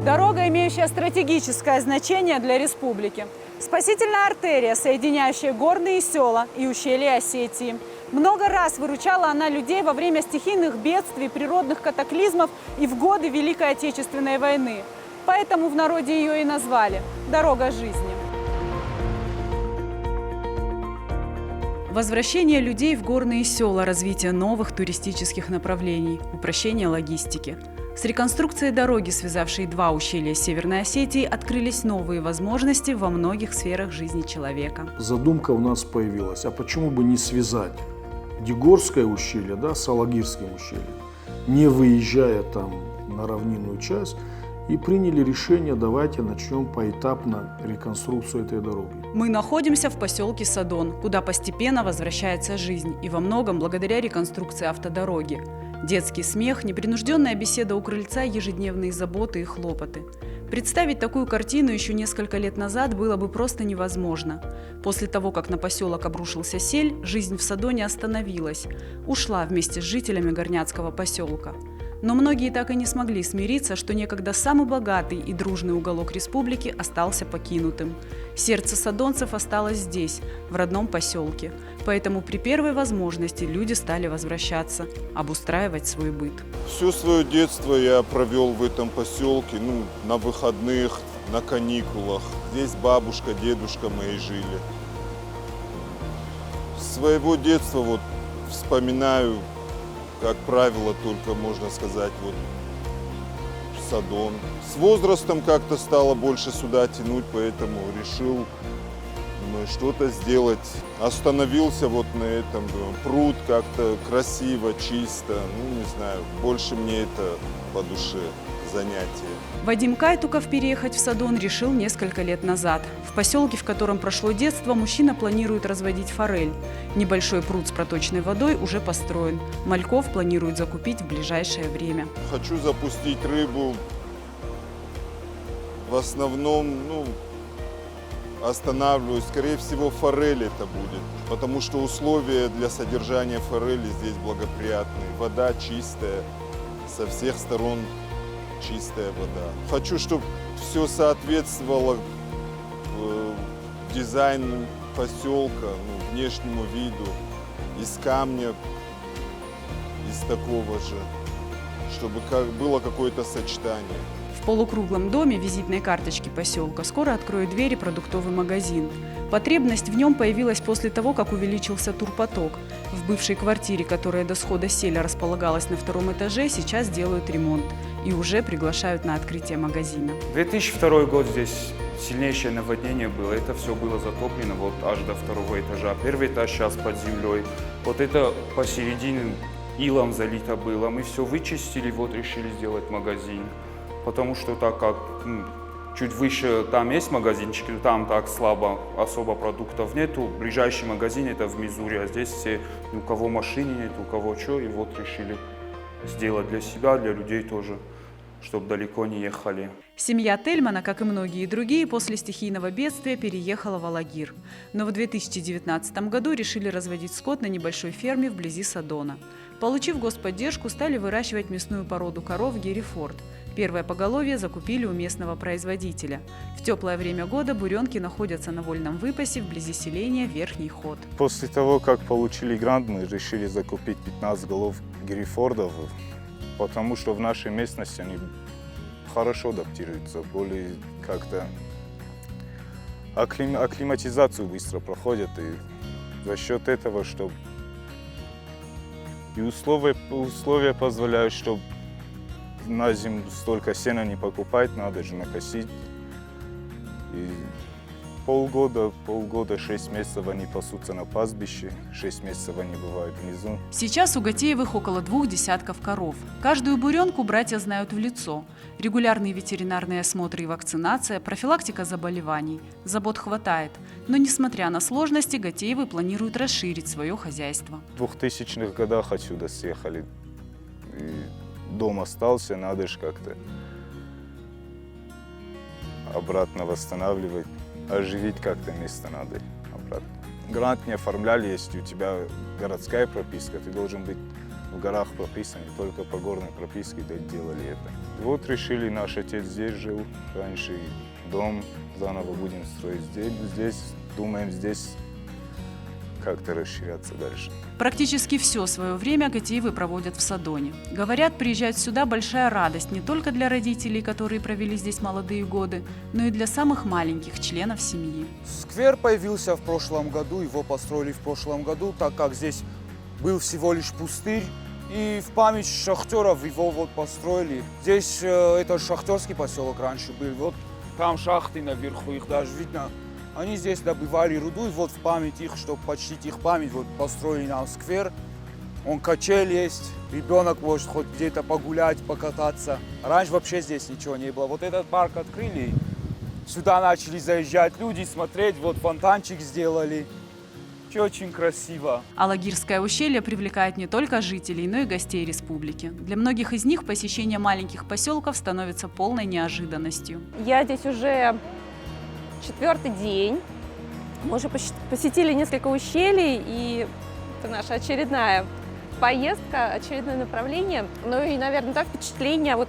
Дорога, имеющая стратегическое значение для республики. Спасительная артерия, соединяющая горные села и ущелья Осетии. Много раз выручала она людей во время стихийных бедствий, природных катаклизмов и в годы Великой Отечественной войны. Поэтому в народе ее и назвали «Дорога жизни». Возвращение людей в горные села, развитие новых туристических направлений, упрощение логистики. С реконструкцией дороги, связавшей два ущелья Северной Осетии, открылись новые возможности во многих сферах жизни человека. Задумка у нас появилась, а почему бы не связать Дегорское ущелье, да, с Алагирским ущельем, не выезжая там на равнинную часть, и приняли решение, давайте начнем поэтапно реконструкцию этой дороги. Мы находимся в поселке Садон, куда постепенно возвращается жизнь, и во многом благодаря реконструкции автодороги. Детский смех, непринужденная беседа у крыльца, ежедневные заботы и хлопоты. Представить такую картину еще несколько лет назад было бы просто невозможно. После того, как на поселок обрушился сель, жизнь в Садоне остановилась, ушла вместе с жителями горняцкого поселка. Но многие так и не смогли смириться, что некогда самый богатый и дружный уголок республики остался покинутым. Сердце садонцев осталось здесь, в родном поселке. Поэтому при первой возможности люди стали возвращаться, обустраивать свой быт. Все свое детство я провел в этом поселке, на выходных, на каникулах. Здесь бабушка, дедушка мои жили. С своего детства вспоминаю, как правило, только можно сказать, Садон. С возрастом как-то стало больше сюда тянуть, поэтому решил что-то сделать. Остановился на этом, пруд как-то красиво, чисто, не знаю, больше мне это по душе занятие. Вадим Кайтуков переехать в Садон решил несколько лет назад. В поселке, в котором прошло детство, мужчина планирует разводить форель. Небольшой пруд с проточной водой уже построен. Мальков планирует закупить в ближайшее время. Хочу запустить рыбу. В основном, останавливаюсь. Скорее всего, форель это будет. Потому что условия для содержания форели здесь благоприятные. Вода чистая, со всех сторон чистая вода. Хочу, чтобы все соответствовало дизайну поселка, внешнему виду, из камня, из такого же, чтобы было какое-то сочетание. В полукруглом доме визитной карточки поселка скоро откроет двери продуктовый магазин. Потребность в нем появилась после того, как увеличился турпоток. В бывшей квартире, которая до схода селя располагалась на втором этаже, сейчас делают ремонт и уже приглашают на открытие магазина. 2002 год здесь сильнейшее наводнение было. Это все было затоплено аж до второго этажа. Первый этаж сейчас под землей. Это посередине илом залито было. Мы все вычистили, решили сделать магазин. Потому что так как чуть выше там есть магазинчики, там так слабо, особо продуктов нету. Ближайший магазин это в Мизури, а здесь все, у кого машины нет, у кого что, и решили сделать для себя, для людей тоже, чтобы далеко не ехали. Семья Тельмана, как и многие другие, после стихийного бедствия переехала в Алагир. Но в 2019 году решили разводить скот на небольшой ферме вблизи Садона. Получив господдержку, стали выращивать мясную породу коров Герефорд. Первое поголовье закупили у местного производителя. В теплое время года буренки находятся на вольном выпасе вблизи селения Верхний Ход. После того, как получили грант, мы решили закупить 15 голов Герефордов, потому что в нашей местности они хорошо адаптируются, более как-то акклиматизацию быстро проходят, и за счет этого, чтобы и условия позволяют, чтобы на зиму столько сена не покупать, надо же накосить. И полгода, 6 месяцев они пасутся на пастбище, 6 месяцев они бывают внизу. Сейчас у Гатеевых около 2 десятков коров. Каждую буренку братья знают в лицо. Регулярные ветеринарные осмотры и вакцинация, профилактика заболеваний. Забот хватает. Но несмотря на сложности, Гатеевы планируют расширить свое хозяйство. В 2000-х годах отсюда съехали. И дом остался, надо же как-то обратно восстанавливать. оживить как-то место надо обратно. Грант не оформляли, если у тебя городская прописка, ты должен быть в горах прописан, не только по горной прописке делали это. Вот решили, наш отец здесь жил раньше, дом заново будем строить здесь, думаем здесь как-то расширяться дальше. Практически все свое время Гатеевы проводят в Садоне. Говорят, приезжать сюда большая радость не только для родителей, которые провели здесь молодые годы, но и для самых маленьких членов семьи. Сквер появился в прошлом году, его построили в прошлом году, так как здесь был всего лишь пустырь. И в память шахтеров его вот построили. Здесь это шахтерский поселок раньше был. Вот там шахты наверху, их даже видно. Они здесь добывали руду, и вот в память их, чтобы почтить их память, вот построили нам сквер. Он качель есть, ребенок может хоть где-то погулять, покататься. Раньше вообще здесь ничего не было. Вот этот парк открыли, сюда начали заезжать люди, смотреть, вот фонтанчик сделали. Очень красиво. Алагирское ущелье привлекает не только жителей, но и гостей республики. Для многих из них посещение маленьких поселков становится полной неожиданностью. Я здесь уже 4-й день. Мы уже посетили несколько ущелий, и это наша очередная поездка, очередное направление. Ну и, наверное, да, впечатление вот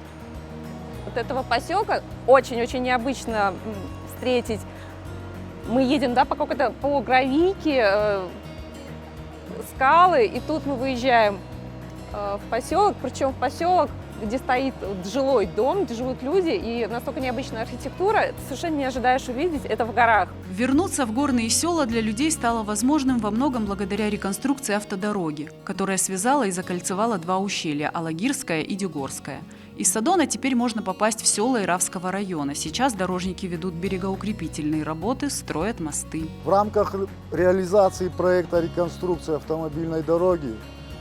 этого поселка очень-очень необычно встретить. Мы едем, да, по гравийке, скалы, и тут мы выезжаем в поселок, причем в поселок, где стоит жилой дом, где живут люди, и настолько необычная архитектура, ты совершенно не ожидаешь увидеть это в горах. Вернуться в горные села для людей стало возможным во многом благодаря реконструкции автодороги, которая связала и закольцевала два ущелья – Алагирское и Дюгорское. Из Садона теперь можно попасть в села Иравского района. Сейчас дорожники ведут берегоукрепительные работы, строят мосты. В рамках реализации проекта реконструкции автомобильной дороги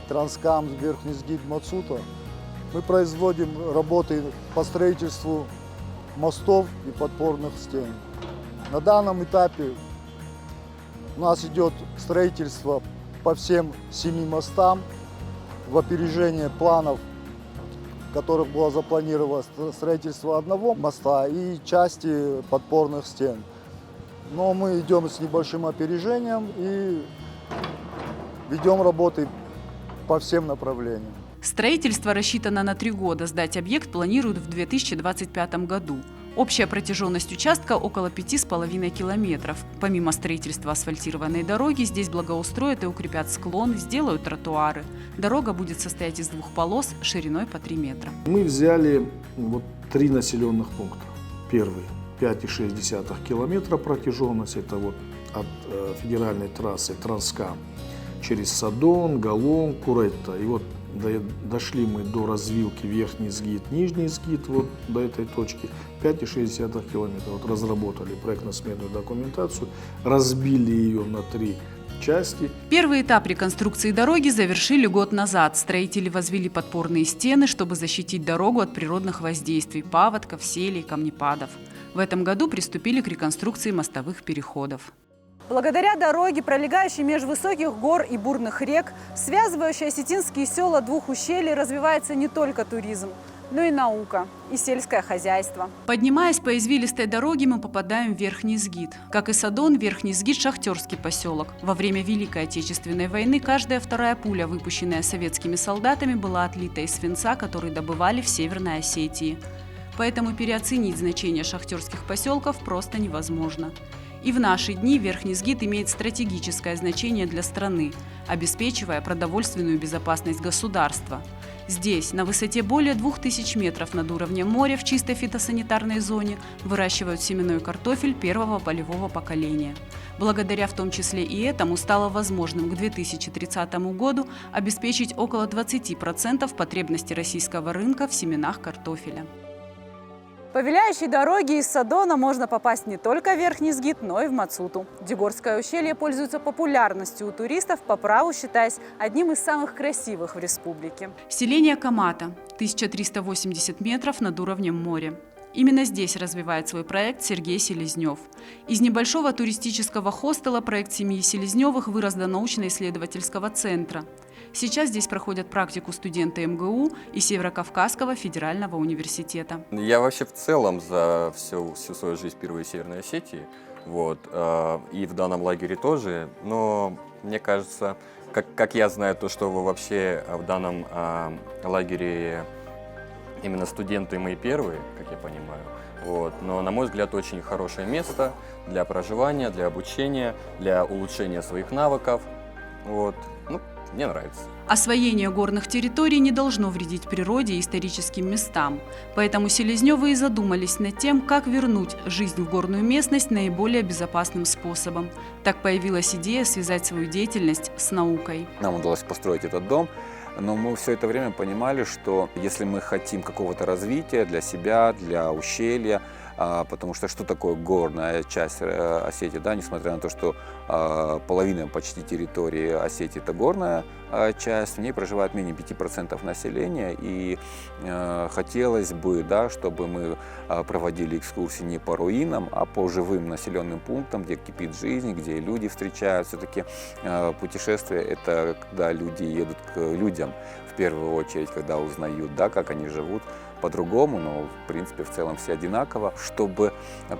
Транскам Верхний Сгид-Мацута мы производим работы по строительству мостов и подпорных стен. На данном этапе у нас идет строительство по всем 7 мостам в опережение планов, в которых было запланировано строительство одного моста и части подпорных стен. Но мы идем с небольшим опережением и ведем работы по всем направлениям. Строительство рассчитано на 3 года. Сдать объект планируют в 2025 году. Общая протяженность участка около 5,5 километров. Помимо строительства асфальтированной дороги, здесь благоустроят и укрепят склоны, сделают тротуары. Дорога будет состоять из 2 полос шириной по 3 метра. Мы взяли вот 3 населенных пункта. Первый 5,6 километра протяженность, это вот от федеральной трассы Транскам через Садон, Галон, Куретта. И вот дошли мы до развилки Верхний Сгид, Нижний Сгид, вот до этой точки, 5,6 километра. Вот разработали проектно-сметную документацию, разбили ее на 3 части. Первый этап реконструкции дороги завершили год назад. Строители возвели подпорные стены, чтобы защитить дорогу от природных воздействий, паводков, селей, камнепадов. В этом году приступили к реконструкции мостовых переходов. Благодаря дороге, пролегающей меж высоких гор и бурных рек, связывающей осетинские села 2 ущелий, развивается не только туризм, но и наука, и сельское хозяйство. Поднимаясь по извилистой дороге, мы попадаем в Верхний Сгид. Как и Садон, Верхний Сгид – шахтерский поселок. Во время Великой Отечественной войны каждая 2-я пуля, выпущенная советскими солдатами, была отлита из свинца, который добывали в Северной Осетии. Поэтому переоценить значение шахтерских поселков просто невозможно. И в наши дни Верхний Сгид имеет стратегическое значение для страны, обеспечивая продовольственную безопасность государства. Здесь, на высоте более 2000 метров над уровнем моря, в чистой фитосанитарной зоне, выращивают семенной картофель первого полевого поколения. Благодаря в том числе и этому стало возможным к 2030 году обеспечить около 20% потребностей российского рынка в семенах картофеля. По виляющей дороге из Садона можно попасть не только в Верхний Сгид, но и в Мацуту. Дюгорское ущелье пользуется популярностью у туристов, по праву считаясь одним из самых красивых в республике. Селение Камата, 1380 метров над уровнем моря. Именно здесь развивает свой проект Сергей Селезнев. Из небольшого туристического хостела проект семьи Селезневых вырос до научно-исследовательского центра. Сейчас здесь проходят практику студенты МГУ и Северокавказского федерального университета. Я вообще в целом за всю свою жизнь впервые в Северной Осетии, вот, и в данном лагере тоже, но мне кажется, как я знаю, то, что вы вообще в данном лагере именно студенты мои первые, как я понимаю, вот, но, на мой взгляд, очень хорошее место для проживания, для обучения, для улучшения своих навыков, вот, ну, мне нравится. Освоение горных территорий не должно вредить природе и историческим местам. Поэтому Селезнёвы и задумались над тем, как вернуть жизнь в горную местность наиболее безопасным способом. Так появилась идея связать свою деятельность с наукой. Нам удалось построить этот дом, но мы все это время понимали, что если мы хотим какого-то развития для себя, для ущелья, потому что что такое горная часть Осетии, да, несмотря на то, что половина почти территории Осетии это горная часть, в ней проживает менее 5% населения, и хотелось бы, да, чтобы мы проводили экскурсии не по руинам, а по живым населенным пунктам, где кипит жизнь, где люди встречаются. Все-таки путешествие – это когда люди едут к людям, в первую очередь, когда узнают, да, как они живут, по-другому, но в принципе в целом все одинаково. Чтобы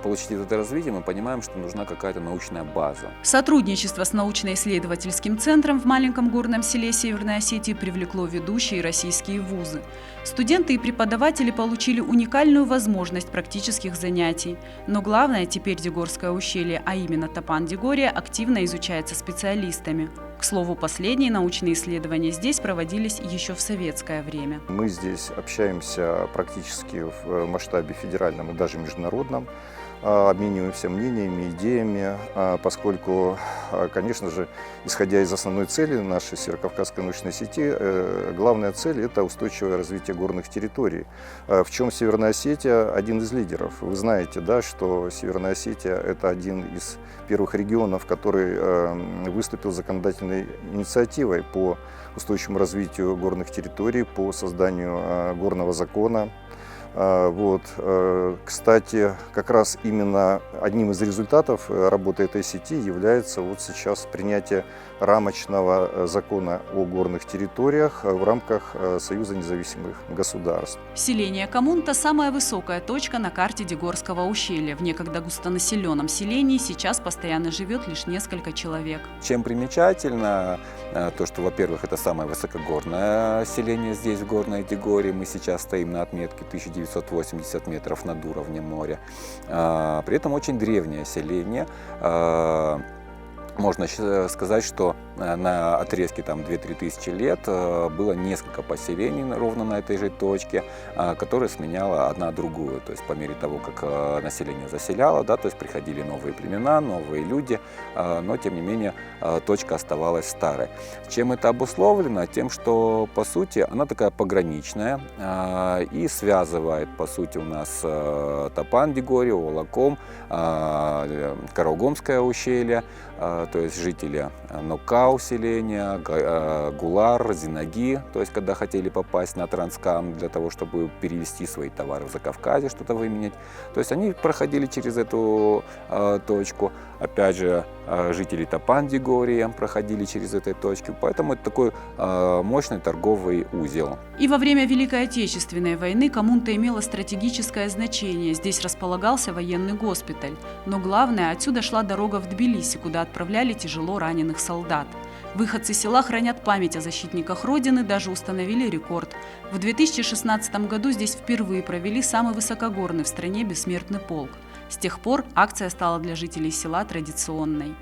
получить это развитие, мы понимаем, что нужна какая-то научная база. Сотрудничество с научно-исследовательским центром в маленьком горном селе Северной Осетии привлекло ведущие российские вузы. Студенты и преподаватели получили уникальную возможность практических занятий. Но главное, теперь Дигорское ущелье, а именно Топан-Дигория, активно изучается специалистами. К слову, последние научные исследования здесь проводились еще в советское время. Мы здесь общаемся практически в масштабе федеральном и даже международном, обмениваемся мнениями, идеями, поскольку, конечно же, исходя из основной цели нашей Северокавказской научной сети, главная цель – это устойчивое развитие горных территорий, в чем Северная Осетия один из лидеров. Вы знаете, да, что Северная Осетия – это один из первых регионов, который выступил законодательной инициативой по устойчивому развитию горных территорий, по созданию горного закона. Вот. Кстати, как раз именно одним из результатов работы этой сети является вот сейчас принятие рамочного закона о горных территориях в рамках Союза независимых государств. Селение Коммунта – самая высокая точка на карте Дигорского ущелья. В некогда густонаселенном селении сейчас постоянно живет лишь несколько человек. Чем примечательно то, что, во-первых, это самое высокогорное селение здесь, в Горной Дигории. Мы сейчас стоим на отметке 1980 метров над уровнем моря. При этом очень древнее селение. Можно сказать, что на отрезке 2-3 тысячи лет было несколько поселений ровно на этой же точке, которые сменяла одна другую. То есть по мере того, как население заселяло, да, то есть приходили новые племена, новые люди, но тем не менее точка оставалась старой. Чем это обусловлено? Тем, что по сути она такая пограничная и связывает по сути у нас Топан-Дигорию, Олаком, Караогомское ущелье, то есть жители Нокау селения, Гулар, Зинаги, то есть когда хотели попасть на Транскам для того, чтобы перевезти свои товары в Закавказье, что-то выменять. То есть они проходили через эту точку. Опять же, жители Топан-Дигории проходили через эту точку, поэтому это такой мощный торговый узел. И во время Великой Отечественной войны Коммунта имела стратегическое значение. Здесь располагался военный госпиталь. Но главное, отсюда шла дорога в Тбилиси, куда отправляли тяжело раненых солдат. Выходцы села хранят память о защитниках Родины, даже установили рекорд. В 2016 году здесь впервые провели самый высокогорный в стране бессмертный полк. С тех пор акция стала для жителей села традиционной.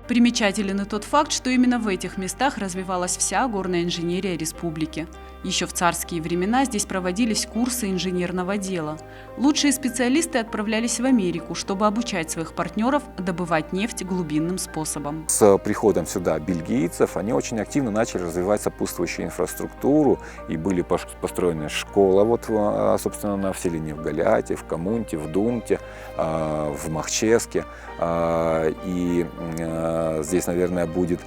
Примечателен и тот факт, что именно в этих местах развивалась вся горная инженерия республики. Еще в царские времена здесь проводились курсы инженерного дела. Лучшие специалисты отправлялись в Америку, чтобы обучать своих партнеров добывать нефть глубинным способом. С приходом сюда бельгийцев они очень активно начали развивать сопутствующую инфраструктуру, и были построены школы, вот, собственно, в селении в Галяте, в Коммунте, в Думте, в Махчевске. И здесь, наверное, будет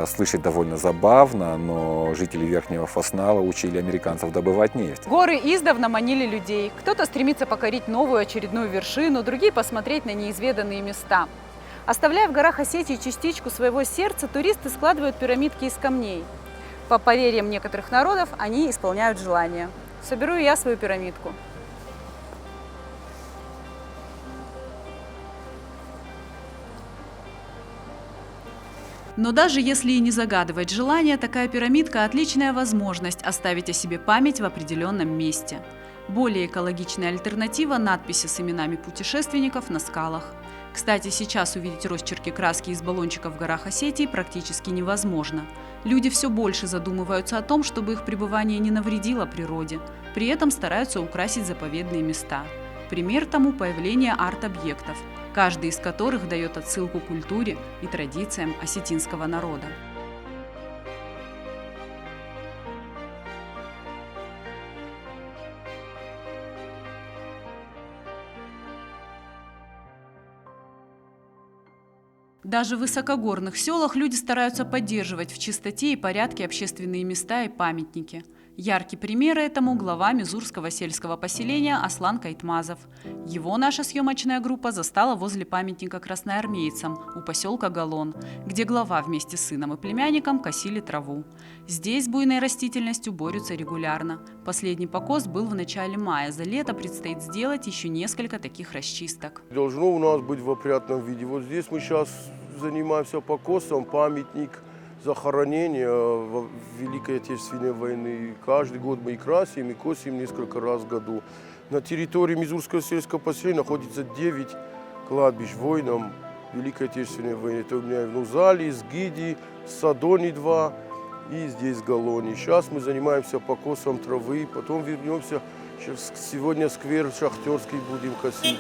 слышать довольно забавно, но жители Верхнего Фаснала учили американцев добывать нефть. Горы издавна манили людей. Кто-то стремится покорить новую очередную вершину, другие посмотреть на неизведанные места. Оставляя в горах Осетии частичку своего сердца, туристы складывают пирамидки из камней. По поверьям некоторых народов, они исполняют желания. Соберу и я свою пирамидку. Но даже если и не загадывать желание, такая пирамидка – отличная возможность оставить о себе память в определенном месте. Более экологичная альтернатива – надписи с именами путешественников на скалах. Кстати, сейчас увидеть росчерки краски из баллончиков в горах Осетии практически невозможно. Люди все больше задумываются о том, чтобы их пребывание не навредило природе. При этом стараются украсить заповедные места. Пример тому появление арт-объектов, каждый из которых дает отсылку к культуре и традициям осетинского народа. Даже в высокогорных селах люди стараются поддерживать в чистоте и порядке общественные места и памятники. Яркий пример этому – глава Мизурского сельского поселения Аслан Кайтмазов. Его наша съемочная группа застала возле памятника красноармейцам у поселка Галон, где глава вместе с сыном и племянником косили траву. Здесь с буйной растительностью борются регулярно. Последний покос был в начале мая. За лето предстоит сделать еще несколько таких расчисток. Должно у нас быть в опрятном виде. Вот здесь мы сейчас занимаемся покосом, памятник захоронения Великой Отечественной войны. Каждый год мы и красим, и косим несколько раз в году. На территории Мизурского сельского поселения находится 9 кладбищ воинам Великой Отечественной войны. Это у меня в Нузале, Сгиди, Садоне 2 и здесь в Галоне. Сейчас мы занимаемся покосом травы, потом вернемся. Сегодня сквер Шахтерский будем косить.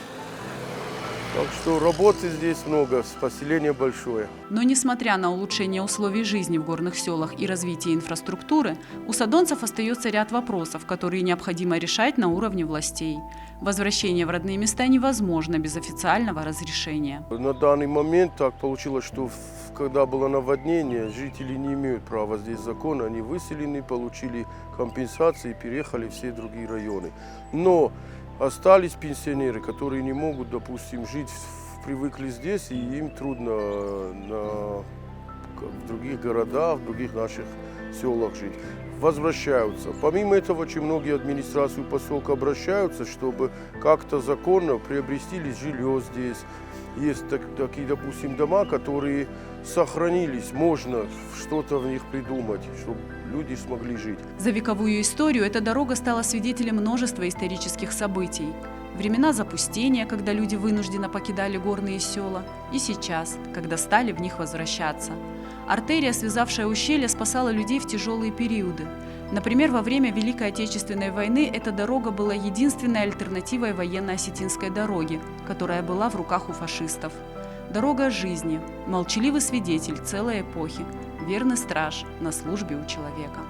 Так что работы здесь много, поселение большое. Но несмотря на улучшение условий жизни в горных селах и развитие инфраструктуры, у садонцев остается ряд вопросов, которые необходимо решать на уровне властей. Возвращение в родные места невозможно без официального разрешения. На данный момент так получилось, что когда было наводнение, жители не имеют права здесь закона, они выселены, получили компенсации, переехали в все другие районы. Но остались пенсионеры, которые не могут, допустим, жить, привыкли здесь, и им трудно в других городах, в других наших селах жить. Возвращаются. Помимо этого, очень многие администрации поселка обращаются, чтобы как-то законно приобрести жилье здесь. Есть такие, допустим, дома, которые сохранились, можно что-то в них придумать, чтобы люди смогли жить. За вековую историю эта дорога стала свидетелем множества исторических событий. Времена запустения, когда люди вынужденно покидали горные села, и сейчас, когда стали в них возвращаться. Артерия, связавшая ущелье, спасала людей в тяжелые периоды. Например, во время Великой Отечественной войны эта дорога была единственной альтернативой военно-осетинской дороге, которая была в руках у фашистов. Дорога жизни, молчаливый свидетель целой эпохи, верный страж на службе у человека.